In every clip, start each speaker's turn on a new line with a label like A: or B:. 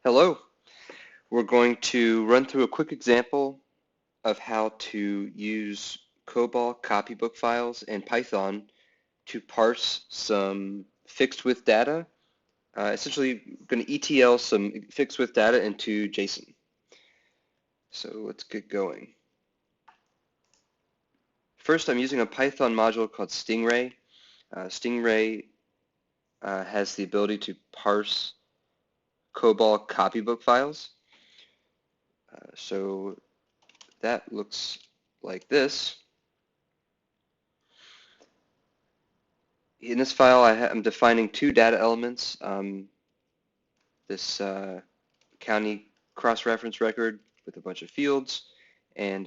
A: Hello. We're going to run through a quick example of how to use COBOL copybook files and Python to parse some fixed width data. Essentially, we're going to ETL some fixed width data into JSON. So let's get going. First, I'm using a Python module called Stingray. Stingray has the ability to parse COBOL copybook files. So that looks like this. In this file, I'm defining two data elements. This county cross-reference record with a bunch of fields and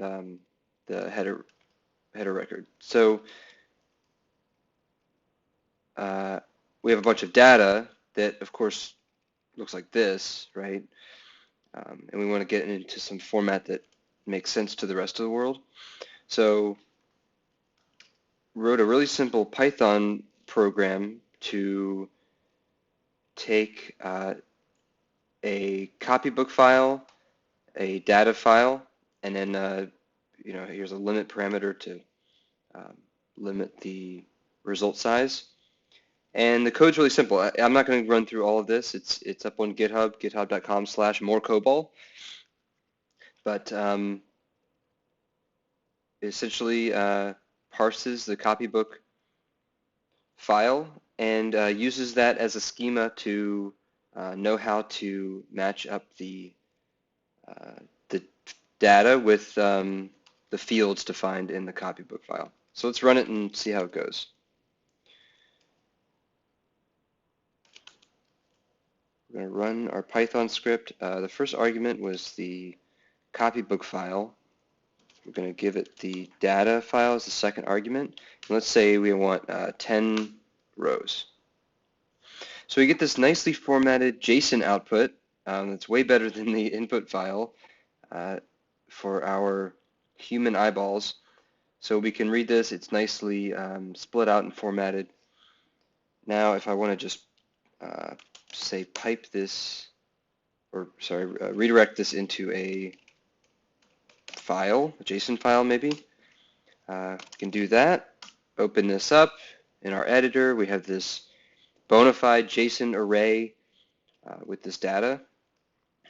A: the header record. So we have a bunch of data that, of course, looks like this, right? And we want to get it into some format that makes sense to the rest of the world. So wrote a really simple Python program to take a copybook file, a data file, and then here's a limit parameter to limit the result size. And the code's really simple. I'm not going to run through all of this. It's up on GitHub, github.com/morecobol. But it essentially parses the copybook file and uses that as a schema to know how to match up the data with the fields defined in the copybook file. So let's run it and see how it goes. We're going to run our Python script. The first argument was the copybook file. We're going to give it the data file as the second argument. And let's say we want 10 rows. So we get this nicely formatted JSON output that's way better than the input file for our human eyeballs. So we can read this. It's nicely split out and formatted. Now if I want to just say pipe this, or sorry, redirect this into a file, a JSON file maybe. We can do that. Open this up in our editor. We have this bona fide JSON array with this data,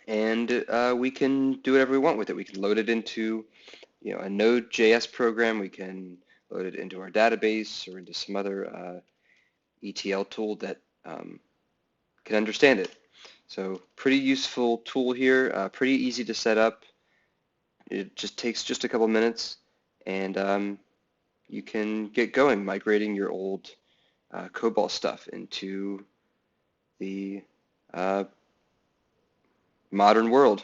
A: and we can do whatever we want with it. We can load it into a node.js program. We can load it into our database or into some other ETL tool that can understand it. So pretty useful tool here, pretty easy to set up. It just takes just a couple minutes, and you can get going migrating your old COBOL stuff into the modern world.